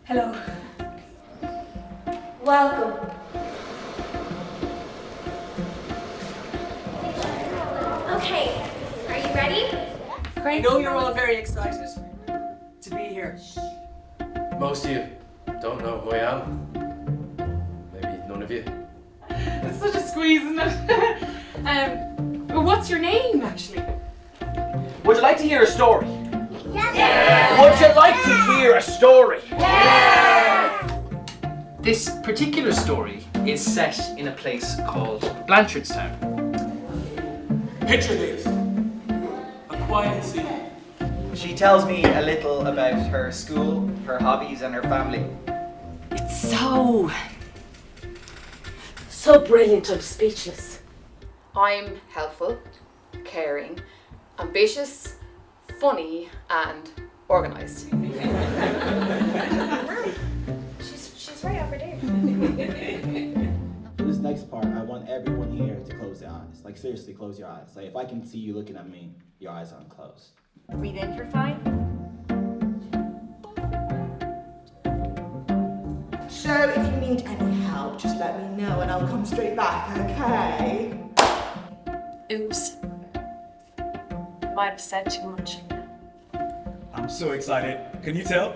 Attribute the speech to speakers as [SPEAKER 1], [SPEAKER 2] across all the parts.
[SPEAKER 1] Hello. Welcome.
[SPEAKER 2] Okay, are you ready?
[SPEAKER 1] I know you're all very excited to be here.
[SPEAKER 3] Most of you don't know who I am. Maybe none of you.
[SPEAKER 4] It's such a squeeze, isn't it? Well, what's your name, actually?
[SPEAKER 5] Would you like to hear a story?
[SPEAKER 2] Yeah.
[SPEAKER 5] Would you like to hear a story?
[SPEAKER 6] This particular story is set in a place called Blanchardstown.
[SPEAKER 3] Picture this. A quiet scene.
[SPEAKER 5] She tells me a little about her school, her hobbies, and her family.
[SPEAKER 1] It's so brilliant, I'm speechless.
[SPEAKER 4] I'm helpful, caring, ambitious, funny, and organised.
[SPEAKER 2] She's right over there.
[SPEAKER 7] For this next part, I want everyone here to close their eyes. Like, seriously, close your eyes. Like, if I can see you looking at me, your eyes aren't closed.
[SPEAKER 2] Breathe in for 5.
[SPEAKER 8] So if you need any help, just let me know and I'll come straight back, okay?
[SPEAKER 1] Oops. Might have said too much.
[SPEAKER 9] I'm so excited. Can you tell?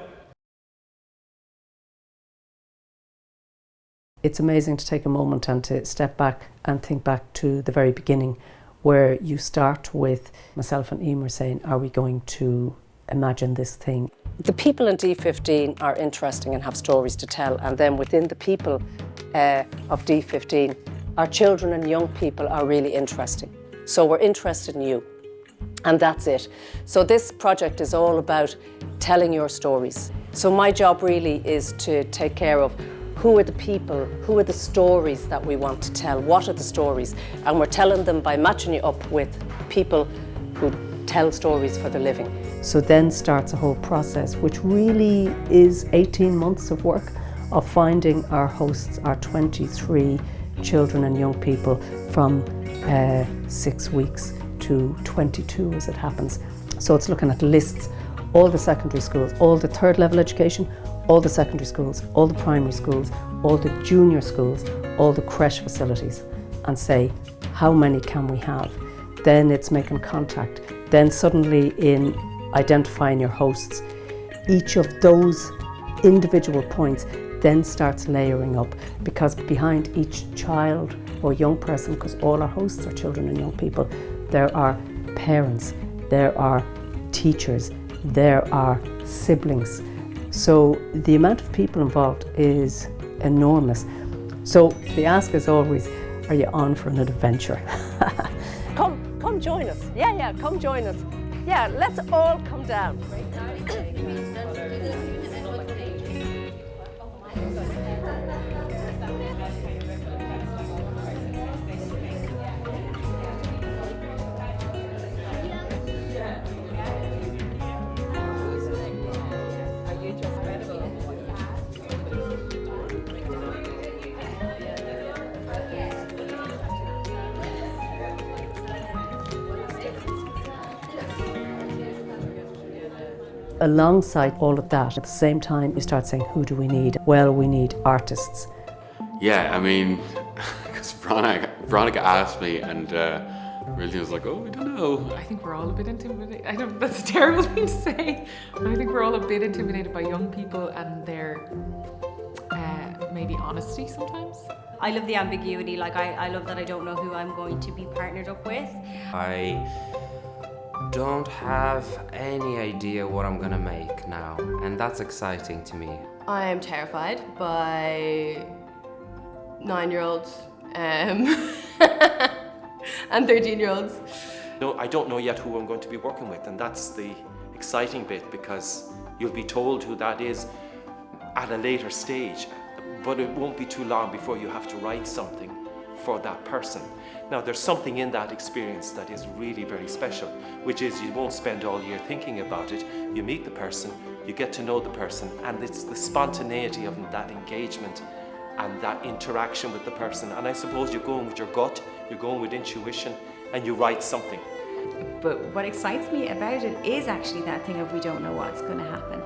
[SPEAKER 10] It's amazing to take a moment and to step back and think back to the very beginning, where you start with myself and Emer saying, are we going to imagine this thing? The people in D15 are interesting and have stories to tell, and then within the people of D15, our children and young people are really interesting. So we're interested in you, and that's it. So this project is all about telling your stories. So my job really is to take care of who are the people, who are the stories that we want to tell, what are the stories, and we're telling them by matching you up with people who tell stories for their living. So then starts a whole process, which really is 18 months of work of finding our hosts, our 23 children and young people from 6 weeks to 22 as it happens. So it's looking at lists, all the secondary schools, all the third level education, all the secondary schools, all the primary schools, all the junior schools, all the creche facilities, and say, how many can we have? Then it's making contact. Then suddenly in identifying your hosts, each of those individual points then starts layering up, because behind each child or young person, because all our hosts are children and young people, there are parents, there are teachers, there are siblings. So the amount of people involved is enormous. So the ask is always, are you on for an adventure? Come join us. Yeah, come join us. Yeah, let's all come down. Alongside all of that, at the same time, you start saying, who do we need? Well, we need artists.
[SPEAKER 3] Yeah, I mean, because Veronica asked me, and really was like, oh, I don't know.
[SPEAKER 4] I think we're all a bit intimidated. I know that's a terrible thing to say, but I think we're all a bit intimidated by young people and their maybe honesty sometimes.
[SPEAKER 2] I love the ambiguity, like I love that I don't know who I'm going to be partnered up with.
[SPEAKER 11] I don't have any idea what I'm gonna make now, and that's exciting to me.
[SPEAKER 12] I am terrified by 9-year-olds and 13-year-olds.
[SPEAKER 13] No, I don't know yet who I'm going to be working with, and that's the exciting bit, because you'll be told who that is at a later stage, but it won't be too long before you have to write something for that person. Now, there's something in that experience that is really very special, which is you won't spend all year thinking about it. You meet the person, you get to know the person, and it's the spontaneity of that engagement and that interaction with the person. And I suppose you're going with your gut, you're going with intuition, and you write something.
[SPEAKER 2] But what excites me about it is actually that thing of we don't know what's going to happen.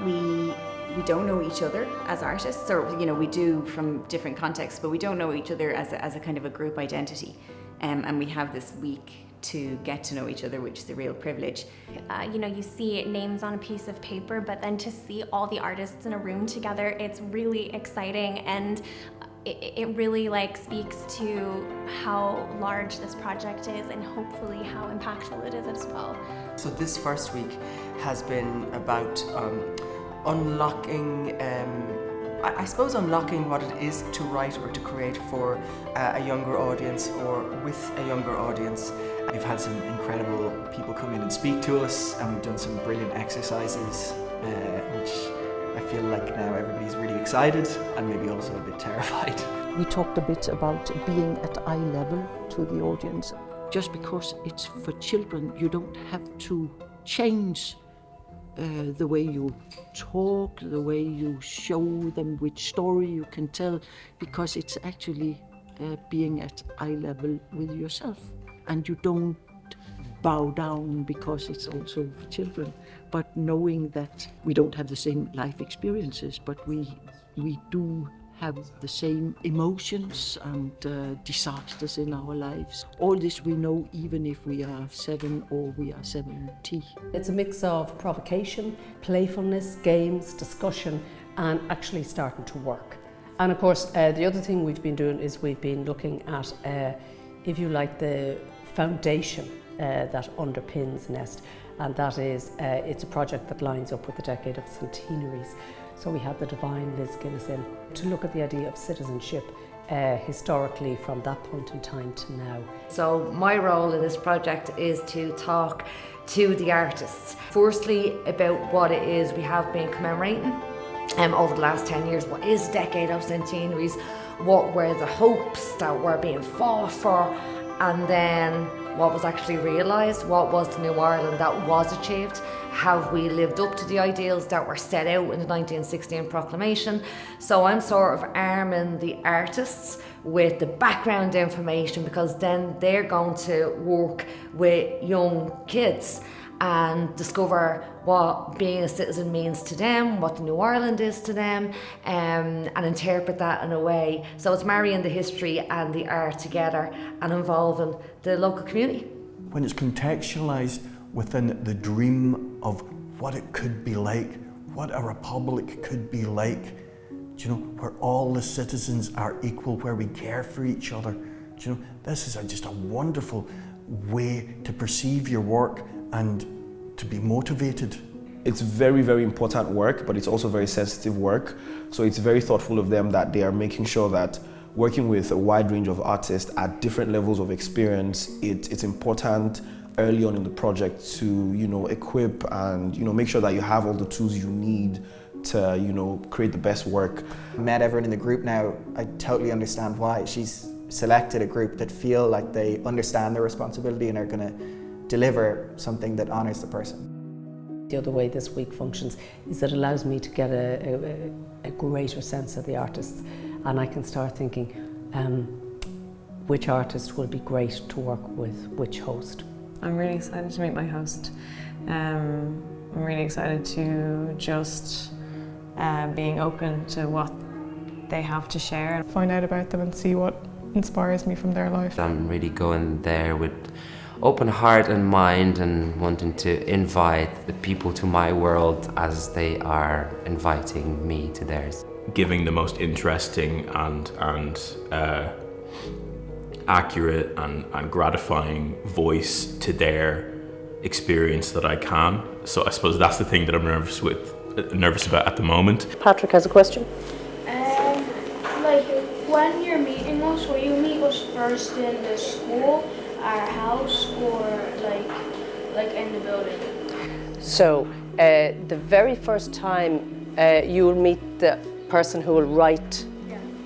[SPEAKER 2] We
[SPEAKER 14] we don't know each other as artists, or we do from different contexts, but we don't know each other as a kind of a group identity. And we have this week to get to know each other, which is a real privilege.
[SPEAKER 15] You see names on a piece of paper, but then to see all the artists in a room together, it's really exciting, and it really speaks to how large this project is and hopefully how impactful it is as well.
[SPEAKER 16] So this first week has been about unlocking unlocking what it is to write or to create for a younger audience or with a younger audience.
[SPEAKER 5] We've had some incredible people come in and speak to us, and we've done some brilliant exercises, which I feel like now everybody's really excited and maybe also a bit terrified.
[SPEAKER 17] We talked a bit about being at eye level to the audience. Just because it's for children, you don't have to change the way you talk, the way you show them which story you can tell, because it's actually being at eye level with yourself. And you don't bow down because it's also for children, but knowing that we don't have the same life experiences, but we do have the same emotions and disasters in our lives. All this we know even if we are 7 or we are 70.
[SPEAKER 10] It's a mix of provocation, playfulness, games, discussion, and actually starting to work. And of course, the other thing we've been doing is we've been looking at, if you like, the foundation that underpins Nest, and that is, it's a project that lines up with the decade of centenaries. So we had the divine Liz Guinness in to look at the idea of citizenship historically from that point in time to now.
[SPEAKER 18] So my role in this project is to talk to the artists. Firstly, about what it is we have been commemorating over the last 10 years. What is the decade of centenaries? What were the hopes that were being fought for? And then what was actually realised? What was the new Ireland that was achieved? Have we lived up to the ideals that were set out in the 1916 proclamation? So I'm sort of arming the artists with the background information, because then they're going to work with young kids and discover what being a citizen means to them, what the new Ireland is to them, and interpret that in a way. So it's marrying the history and the art together and involving the local community.
[SPEAKER 19] When it's contextualised within the dream of what it could be like, what a republic could be like, where all the citizens are equal, where we care for each other. This is just a wonderful way to perceive your work and to be motivated.
[SPEAKER 20] It's very, very important work, but it's also very sensitive work. So it's very thoughtful of them that they are making sure that working with a wide range of artists at different levels of experience, it's important early on in the project to, equip and, make sure that you have all the tools you need to, create the best work.
[SPEAKER 5] I met everyone in the group now. I totally understand why. She's selected a group that feel like they understand their responsibility and are going to deliver something that honours the person.
[SPEAKER 10] The other way this week functions is that it allows me to get a greater sense of the artists, and I can start thinking which artist will be great to work with which host.
[SPEAKER 21] I'm really excited to meet my host. I'm really excited to just being open to what they have to share.
[SPEAKER 22] Find out about them and see what inspires me from their life.
[SPEAKER 11] I'm really going there with open heart and mind and wanting to invite the people to my world as they are inviting me to theirs.
[SPEAKER 23] Giving the most interesting and accurate and gratifying voice to their experience that I can. So I suppose that's the thing that I'm nervous about at the moment.
[SPEAKER 10] Patrick has a question.
[SPEAKER 24] When you're meeting us, will you meet us first in the school, our house, or like in the building?
[SPEAKER 10] So the very first time you'll meet the person who will write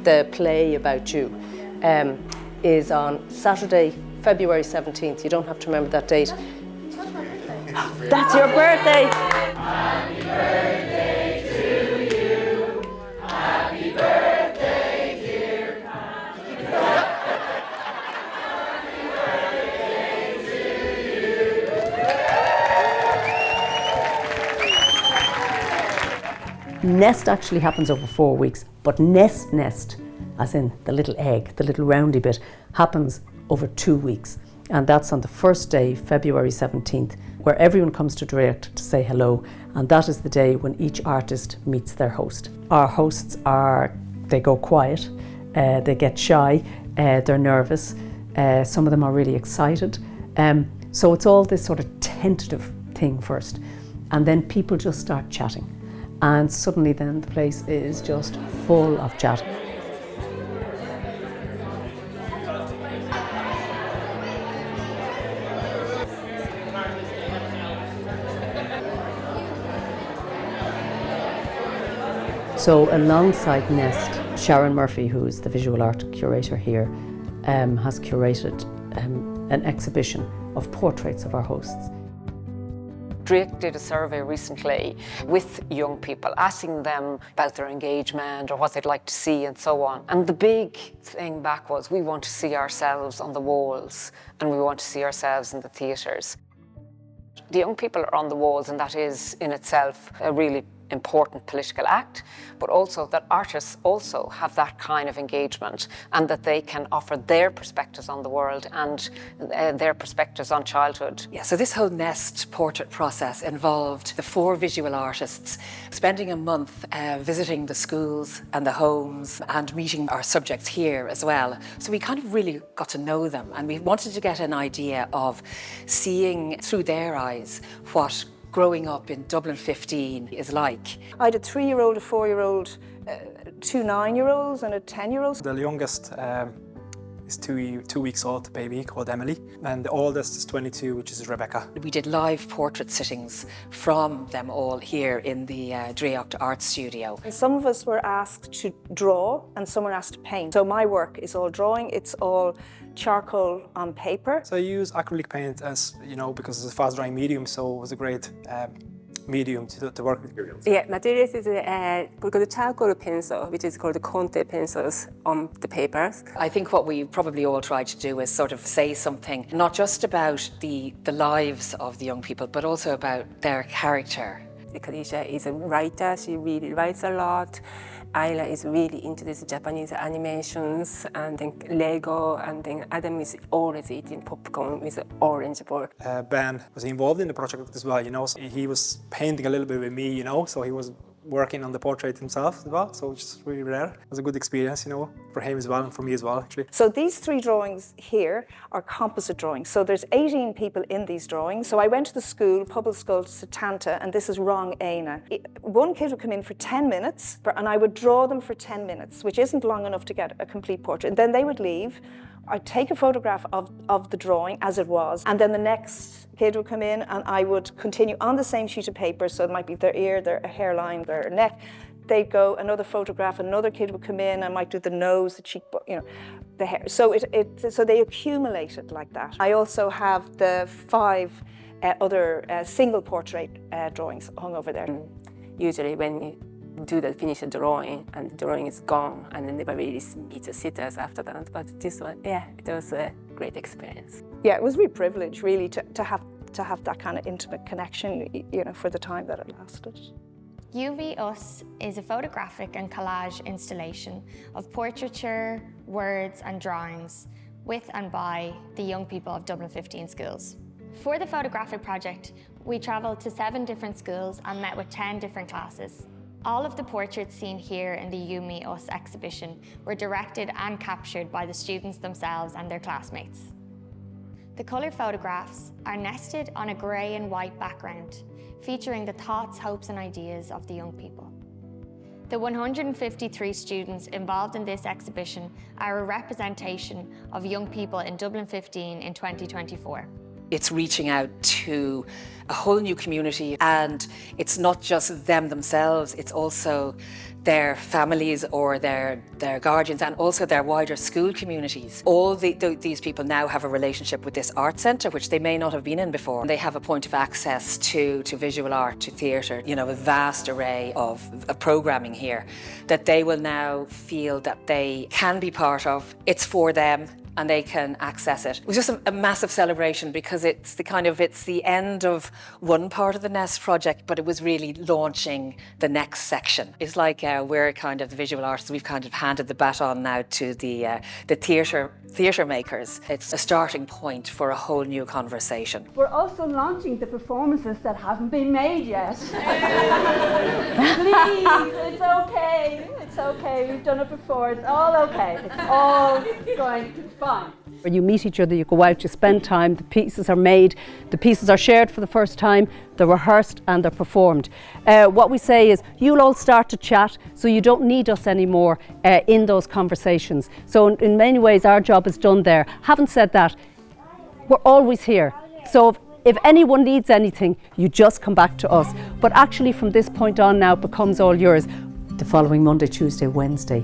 [SPEAKER 10] the play about you is on Saturday, February 17th. You don't have to remember that date. That's your birthday! Happy birthday to you! Happy birthday, dear! Happy birthday to you! Nest actually happens over 4 weeks, but nest, as in the little egg, the little roundy bit, happens over 2 weeks. And that's on the first day, February 17th, where everyone comes to Draíocht to say hello. And that is the day when each artist meets their host. Our hosts they go quiet, they get shy, they're nervous. Some of them are really excited. So it's all this sort of tentative thing first. And then people just start chatting. And suddenly then the place is just full of chat. So alongside Nest, Sharon Murphy, who is the visual art curator here, has curated an exhibition of portraits of our hosts.
[SPEAKER 1] Draíocht did a survey recently with young people, asking them about their engagement or what they'd like to see and so on. And the big thing back was, we want to see ourselves on the walls and we want to see ourselves in the theatres. The young people are on the walls, and that is in itself a really important political act, but also that artists also have that kind of engagement and that they can offer their perspectives on the world and their perspectives on childhood.
[SPEAKER 6] Yeah, so this whole Nest portrait process involved the 4 visual artists spending a month visiting the schools and the homes and meeting our subjects here as well. So we kind of really got to know them, and we wanted to get an idea of seeing through their eyes what growing up in Dublin 15 is like.
[SPEAKER 7] I had a 3-year-old, a 4-year-old, 2 9-year-olds and a 10-year-old.
[SPEAKER 8] The youngest is 2 weeks old, a baby called Emily, and the oldest is 22, which is Rebecca.
[SPEAKER 6] We did live portrait sittings from them all here in the Draíocht Art Studio.
[SPEAKER 7] And some of us were asked to draw and some were asked to paint. So my work is all drawing, it's all charcoal on paper.
[SPEAKER 8] So I use acrylic paint as, because it's a fast drying medium, so it was a great medium to work with.
[SPEAKER 25] Yeah, materials is because the charcoal pencil, which is called the Conte pencils on the papers.
[SPEAKER 6] I think what we probably all try to do is sort of say something, not just about the lives of the young people, but also about their character.
[SPEAKER 25] Kadisha is a writer, she really writes a lot. Ayla is really into these Japanese animations, and then Lego, and then Adam is always eating popcorn with an orange bowl.
[SPEAKER 8] Ben was involved in the project as well, so he was painting a little bit with me, so he was working on the portrait himself as well, so it's really rare. It was a good experience, for him as well and for me as well, actually.
[SPEAKER 7] So these 3 drawings here are composite drawings. So there's 18 people in these drawings. So I went to the school, public school, Satanta, and this is Wrong Aina. One kid would come in for 10 minutes, and I would draw them for 10 minutes, which isn't long enough to get a complete portrait. And then they would leave. I'd take a photograph of the drawing as it was, and then the next kid would come in and I would continue on the same sheet of paper, so it might be their ear, their hairline, their neck. They'd go, another photograph, another kid would come in, I might do the nose, the cheekbone, the hair. So so they accumulated like that. I also have the 5 other single portrait drawings hung over there.
[SPEAKER 25] Usually when you finish a drawing and the drawing is gone, and then never really meet the sitters after that. But this one, yeah, it was a great experience.
[SPEAKER 7] Yeah, it was a real privilege really to have that kind of intimate connection, for the time that it lasted.
[SPEAKER 15] You Be Us is a photographic and collage installation of portraiture, words and drawings with and by the young people of Dublin 15 schools. For the photographic project, we travelled to 7 different schools and met with 10 different classes. All of the portraits seen here in the You Me Us exhibition were directed and captured by the students themselves and their classmates. The colour photographs are nested on a grey and white background, featuring the thoughts, hopes and ideas of the young people. The 153 students involved in this exhibition are a representation of young people in Dublin 15 in 2024.
[SPEAKER 6] It's reaching out to a whole new community, and it's not just them themselves, it's also their families or their guardians and also their wider school communities. All these people now have a relationship with this art centre, which they may not have been in before. They have a point of access to visual art, to theatre, a vast array of programming here that they will now feel that they can be part of. It's for them and they can access it. It was just a massive celebration because it's the end of one part of the Nest project, but it was really launching the next section. It's like we're kind of the visual artists, we've kind of handed the baton now to the theatre makers. It's a starting point for a whole new conversation.
[SPEAKER 3] We're also launching the performances that haven't been made yet. Please, it's okay. It's okay. We've done it before. It's all okay. It's all going to be fine.
[SPEAKER 10] When you meet each other, you go out, you spend time, the pieces are made, the pieces are shared for the first time, they're rehearsed and they're performed. What we say is, you'll all start to chat, so you don't need us anymore in those conversations. So in many ways, our job is done there. Having said that, we're always here. So if anyone needs anything, you just come back to us. But actually from this point on now, it becomes all yours. The following Monday, Tuesday, Wednesday,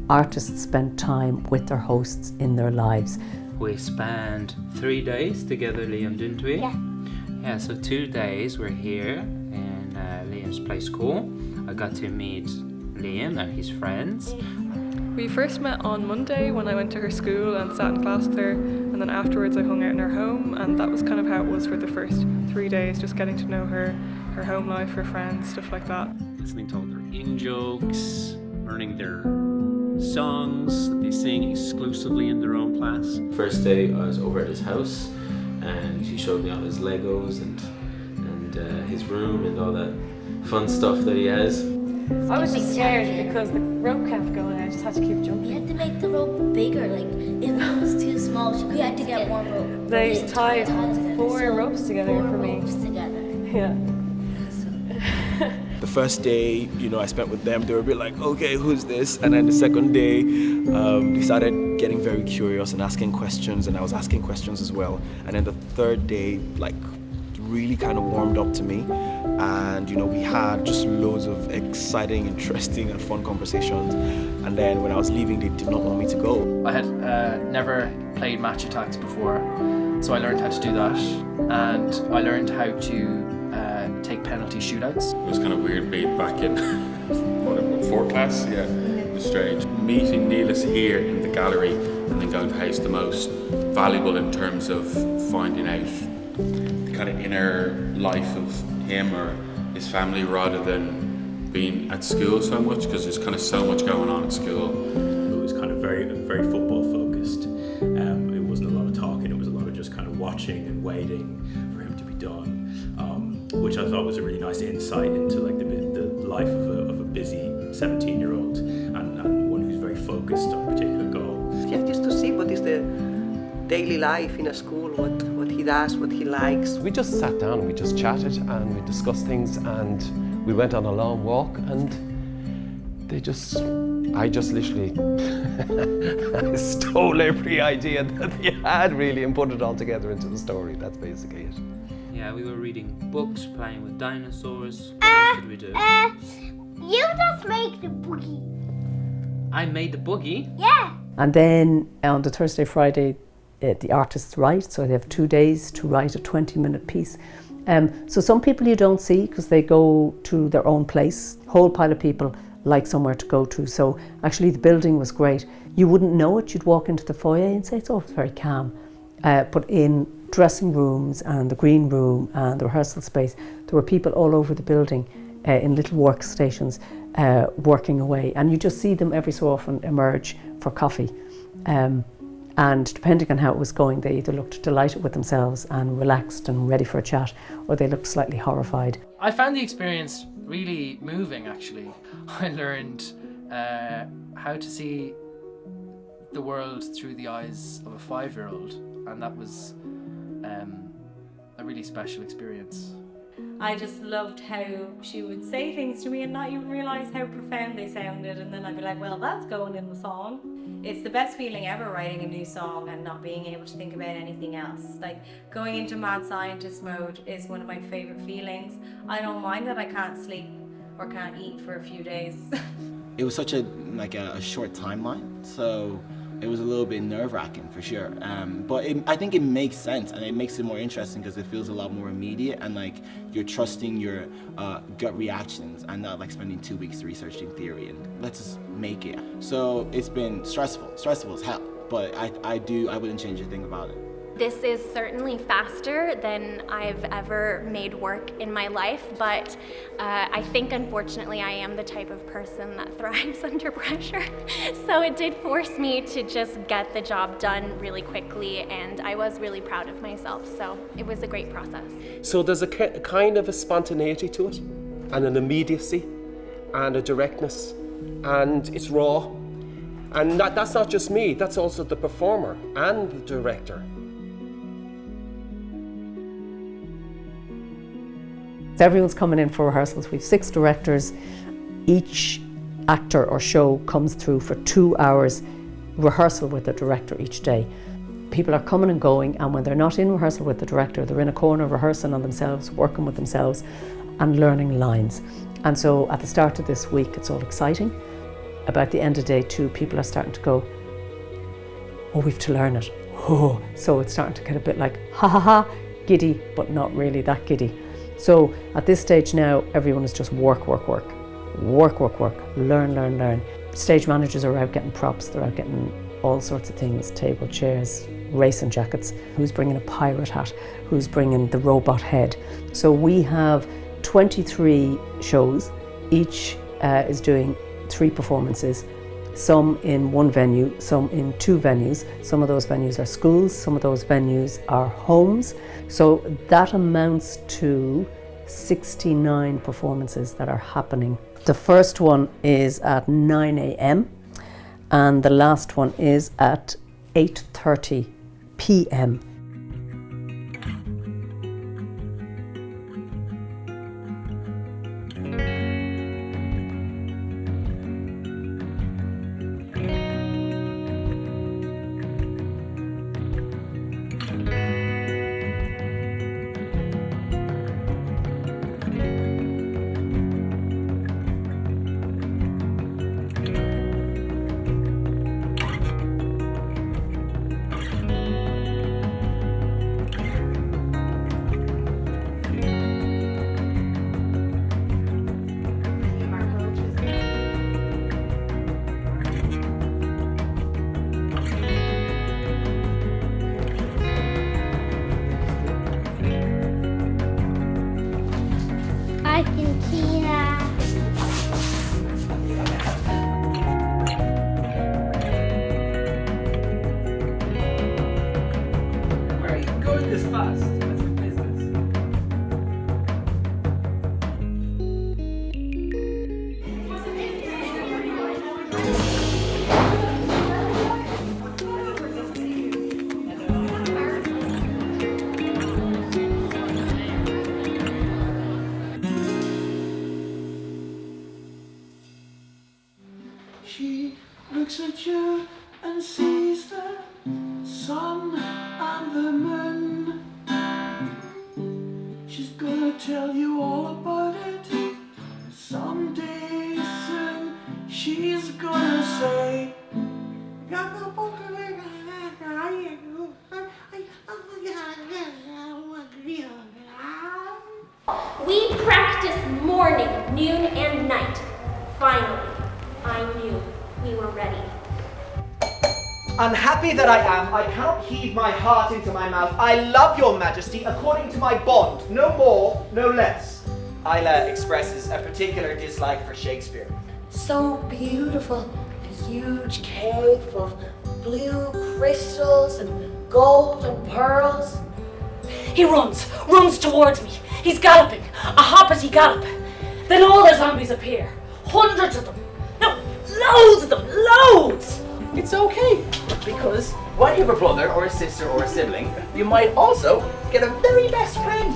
[SPEAKER 10] artists spend time with their hosts in their lives.
[SPEAKER 11] We spent 3 days together, Liam, didn't we?
[SPEAKER 15] Yeah.
[SPEAKER 11] Yeah, so 2 days we're here in Liam's play school. I got to meet Liam and his friends.
[SPEAKER 22] We first met on Monday when I went to her school and sat in class there, and then afterwards I hung out in her home, and that was kind of how it was for the first 3 days, just getting to know her home life, her friends, stuff like that.
[SPEAKER 4] Listening to all their in-jokes, learning their songs that they sing exclusively in their own class.
[SPEAKER 23] First day I was over at his house and he showed me all his Legos and his room and all that fun stuff that he has.
[SPEAKER 21] I was just scared because the rope kept going, I just had to keep jumping.
[SPEAKER 9] We had to make the rope bigger, like if it was too small, we had to get one rope.
[SPEAKER 21] They tied 4 ropes together for me. Yeah.
[SPEAKER 20] The first day, I spent with them, they were a bit like, okay, who's this? And then the second day, they started getting very curious and asking questions, and I was asking questions as well. And then the third day, really kind of warmed up to me. And, we had just loads of exciting, interesting, and fun conversations. And then when I was leaving, they did not want me to go.
[SPEAKER 12] I had never played match attacks before, so I learned how to do that. And I learned how to take penalty shootouts.
[SPEAKER 23] It was kind of weird being back in fourth class. Yeah, it was strange. Meeting Neelis here in the gallery and then going to house the most valuable in terms of finding out the kind of inner life of him or his family rather than being at school so much, because there's kind of so much going on at school. It was kind of very football focused. It wasn't a lot of talking, it was a lot of just kind of watching and waiting for him to be done. Which I thought was a really nice insight into the life of a busy 17-year-old and one who's very focused on a particular goal.
[SPEAKER 13] Yeah, just to see what is the daily life in a school, what he does, what he likes.
[SPEAKER 26] We just sat down, we just chatted and we discussed things, and we went on a long walk, and I just literally stole every idea that they had really and put it all together into the story. That's basically it.
[SPEAKER 11] Yeah, we were reading books, playing with dinosaurs. What else did we do?
[SPEAKER 9] You just make the boogie.
[SPEAKER 11] I made the boogie?
[SPEAKER 9] Yeah.
[SPEAKER 10] And then on the Thursday, Friday, the artists write, so they have 2 days to write a 20-minute piece. So some people you don't see because they go to their own place. Whole pile of people like somewhere to go to. So actually the building was great. You wouldn't know it. You'd walk into the foyer and say, it's very calm. But in dressing rooms and the green room and the rehearsal space, there were people all over the building in little workstations working away, and you just see them every so often emerge for coffee. And depending on how it was going, they either looked delighted with themselves and relaxed and ready for a chat, or they looked slightly horrified.
[SPEAKER 12] I found the experience really moving, actually. I learned how to see the world through the eyes of a 5-year-old, and that was a really special experience.
[SPEAKER 2] I just loved how she would say things to me and not even realise how profound they sounded, and then I'd be like, well, that's going in the song. It's the best feeling ever, writing a new song and not being able to think about anything else. Like, going into mad scientist mode is one of my favourite feelings. I don't mind that I can't sleep or can't eat for a few days.
[SPEAKER 27] It was such a short timeline, so it was a little bit nerve-wracking for sure. But I think it makes sense, and it makes it more interesting because it feels a lot more immediate, and you're trusting your gut reactions and not spending 2 weeks researching theory and let's just make it. So it's been stressful as hell. but I wouldn't change a thing about it.
[SPEAKER 15] This is certainly faster than I've ever made work in my life, but I think unfortunately I am the type of person that thrives under pressure. So it did force me to just get the job done really quickly, and I was really proud of myself, so it was a great process.
[SPEAKER 26] So there's a kind of a spontaneity to it, and an immediacy, and a directness, and it's raw. And that's not just me, that's also the performer and the director.
[SPEAKER 10] Everyone's coming in for rehearsals. We've 6 directors. Each actor or show comes through for 2 hours rehearsal with the director each day. People are coming and going, and when they're not in rehearsal with the director, they're in a corner rehearsing on themselves, working with themselves and learning lines. And so at the start of this week, it's all exciting. About the end of day 2, people are starting to go, oh, we've to learn it. Oh. So it's starting to get a bit like, ha ha ha, giddy, but not really that giddy. So at this stage now, everyone is just work, learn. Stage managers are out getting props, they're out getting all sorts of things, table, chairs, racing jackets, who's bringing a pirate hat, who's bringing the robot head. So we have 23 shows, each is doing 3 performances, some in 1 venue, some in 2 venues. Some of those venues are schools, some of those venues are homes. So that amounts to 69 performances that are happening. The first one is at 9 a.m. and the last one is at 8:30 p.m.
[SPEAKER 5] looks at you and sees the sun and the moon. She's gonna tell you all about it someday soon. She's gonna say,
[SPEAKER 9] we practiced morning, noon, and night. Finally, I knew we were ready.
[SPEAKER 14] Unhappy that I am, I cannot heave my heart into my mouth. I love your majesty according to my bond, no more, no less. Isla expresses a particular dislike for Shakespeare.
[SPEAKER 16] So beautiful, a huge cave of blue crystals and gold and pearls.
[SPEAKER 17] He runs towards me. He's galloping, a hoppity gallop. Then all the zombies appear. Hundreds of them. No, loads of them, loads!
[SPEAKER 14] It's okay, because when you have a brother or a sister or a sibling, you might also get a very best friend.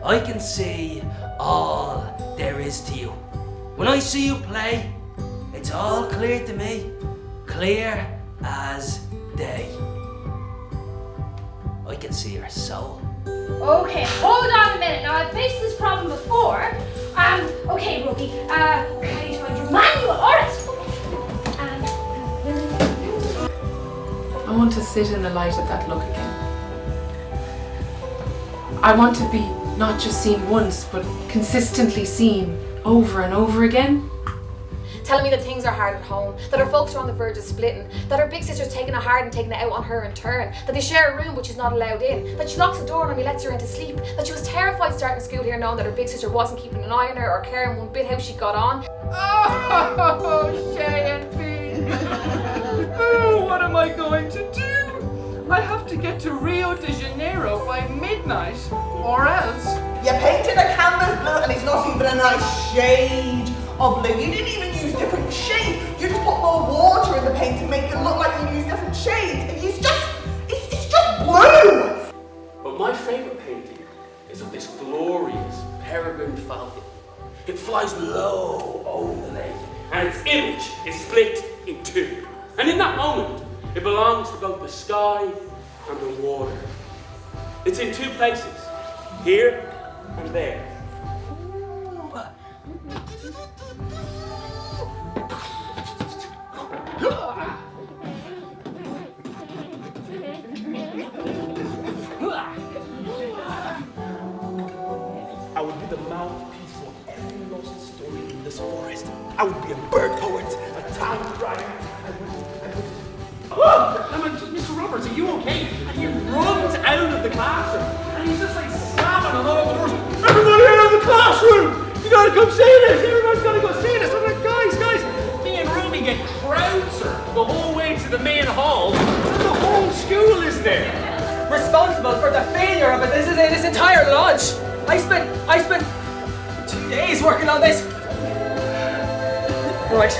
[SPEAKER 18] I can see all there is to you. When I see you play, it's all clear to me, clear as day. I can see your soul.
[SPEAKER 19] Okay, hold on a minute. Now, I've faced this problem before. Okay, Rookie. I need to find your manual. All right.
[SPEAKER 24] I want to sit in the light of that look again. I want to be
[SPEAKER 1] not just seen once, but consistently seen over and over again.
[SPEAKER 3] Telling me that things are hard at home, that her folks are on the verge of splitting, that her big sister's taking it hard and taking it out on her in turn, that they share a room but she's not allowed in, that she locks the door and only lets her in to sleep, that she was terrified starting school here knowing that her big sister wasn't keeping an eye on her or caring one bit how she got on.
[SPEAKER 5] Oh, Shay and Pete! Oh, what am I going to do? I have to get to Rio de Janeiro by midnight, or else...
[SPEAKER 13] You painted a canvas blue and it's not even a nice shade of blue. You didn't even use different shades. You just put more water in the paint to make it look like you used different shades. And it's just blue!
[SPEAKER 18] But my favourite painting is of this glorious peregrine falcon. It flies low over the lake, and its image is split in two. And in that moment, it belongs to both the sky and the water. It's in two places, here and there.
[SPEAKER 5] I would be the mouthpiece for every lost story in this forest. I would be a bird poet, a town crier.
[SPEAKER 4] Mr. Roberts, are you okay? And he runs out of the classroom and he's just like slamming on all the doors. Everybody out of the classroom! You gotta come see this! Everyone's gotta go see this! I'm like, guys! Me and Ruby get crowd surfed the whole way to the main hall and the whole school is there.
[SPEAKER 14] Responsible for the failure of this entire launch. I spent 2 days working on this. Right,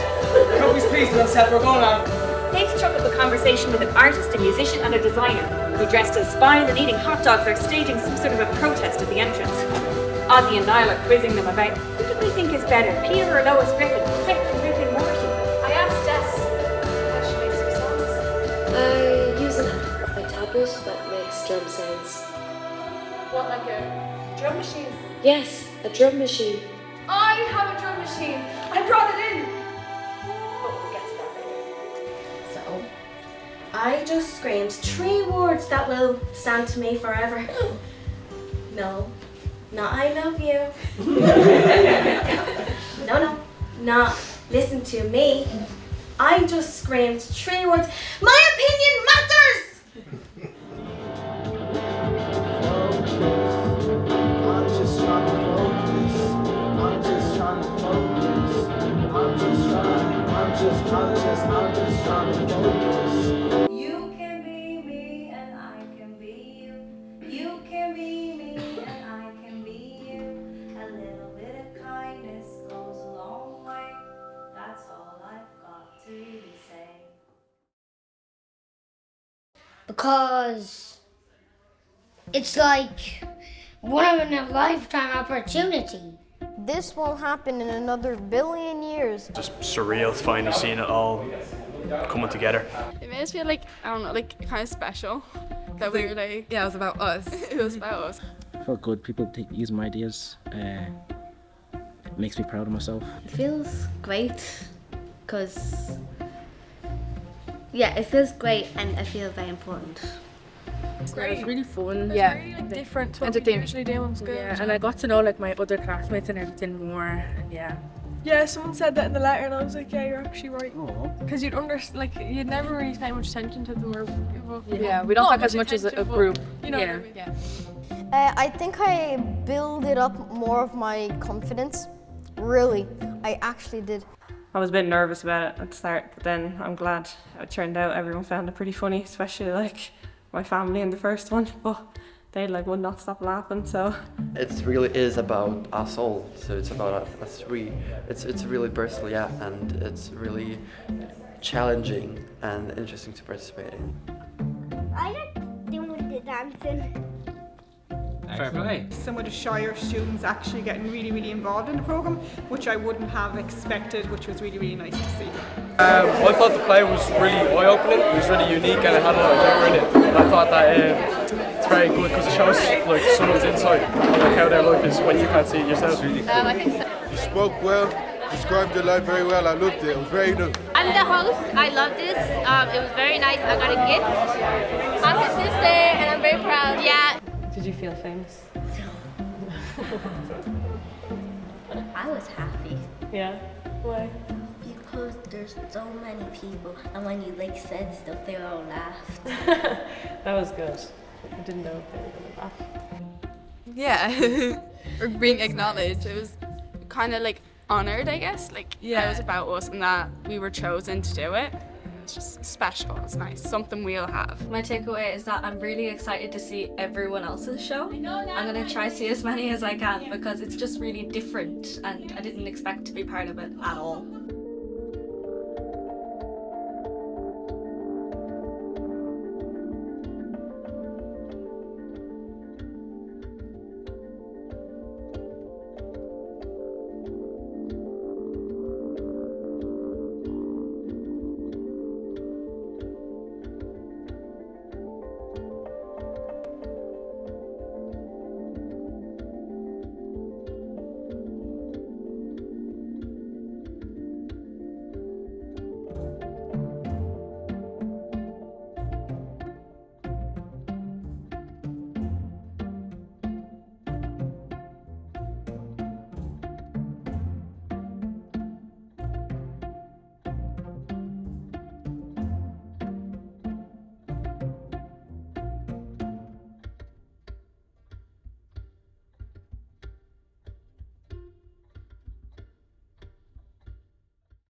[SPEAKER 14] Ruby's pleased with himself. We're going on.
[SPEAKER 6] Dave struck up a conversation with an artist, a musician and a designer who, dressed as spies and eating hot dogs, are staging some sort of a protest at the entrance. Ozzy and Niall are quizzing them about who do they think is better, Peter or Lois Griffin, Rick from Rick and Morty.
[SPEAKER 3] I asked Jess how she makes her songs.
[SPEAKER 7] I use a tablet that makes drum sounds.
[SPEAKER 3] What, like a drum machine?
[SPEAKER 7] Yes, a drum machine.
[SPEAKER 3] I have a drum machine. I brought it in. But we'll get to that later.
[SPEAKER 9] So, I just screamed 3 words that will stand to me forever. No, not I love you. No, not listen to me. I just screamed 3 words. My opinion matters!
[SPEAKER 2] You can be me and I can be you. You can be me and I can be you. A little bit of kindness goes a long way. That's all I've got to really say.
[SPEAKER 16] Because it's like one in a lifetime opportunity.
[SPEAKER 8] This won't happen in another billion years.
[SPEAKER 22] Just surreal finally seeing it all coming together.
[SPEAKER 25] It made us feel like, I don't know, like kind of special. That we were like, yeah, it was about us. It was about us.
[SPEAKER 28] I felt good. People use my ideas. It makes me proud of myself.
[SPEAKER 29] It feels great because, yeah, it feels great and I feel very important.
[SPEAKER 25] It's great.
[SPEAKER 30] It was really fun.
[SPEAKER 25] Yeah, really, like, different to what we usually do in school.
[SPEAKER 30] Yeah, and I got to know like my other classmates and everything more, and yeah.
[SPEAKER 25] Yeah, someone said that in the letter, and I was like, yeah, you're actually right. Because you'd you'd never really pay much attention to them, or
[SPEAKER 30] yeah, we don't talk as much as a group.
[SPEAKER 25] You know,
[SPEAKER 30] yeah.
[SPEAKER 25] What I mean? Yeah.
[SPEAKER 8] I think I builded up more of my confidence. Really, I actually did.
[SPEAKER 21] I was a bit nervous about it at the start, but then I'm glad it turned out everyone found it pretty funny, especially like my family in the first one, but they would not stop laughing, so.
[SPEAKER 31] It really is about us all, so it's about us three. It's really personal, yeah, and it's really challenging and interesting to participate in.
[SPEAKER 8] I like doing the dancing.
[SPEAKER 31] Fair play.
[SPEAKER 32] Some of the shyer students actually getting really, really involved in the programme, which I wouldn't have expected, which was really, really nice to see.
[SPEAKER 33] I thought the play was really eye-opening, it was really unique and it had a lot of humour in it. And I thought that it's very good because it shows like someone's insight on like how their life is when you can't see it yourself.
[SPEAKER 34] Really cool.
[SPEAKER 3] I think so.
[SPEAKER 34] You spoke well, described your life very well, I loved it, it was very nice.
[SPEAKER 3] I'm the host, I love this, it was very nice, I got a gift. I'm his sister and I'm very proud. Yeah.
[SPEAKER 21] Did you feel famous?
[SPEAKER 9] I was happy.
[SPEAKER 21] Yeah? Why?
[SPEAKER 9] Because there's so many people, and when you like said stuff, they all laughed.
[SPEAKER 21] That was good. I didn't know if they were going to laugh.
[SPEAKER 1] Yeah, or being acknowledged. It was kind of like honoured, I guess. Like, yeah, it was about us and that we were chosen to do it. It's just special. It's nice. Something we'll have.
[SPEAKER 10] My takeaway is that I'm really excited to see everyone else's show. I'm going to try to see as many as I can because it's just really different and I didn't expect to be part of it at all.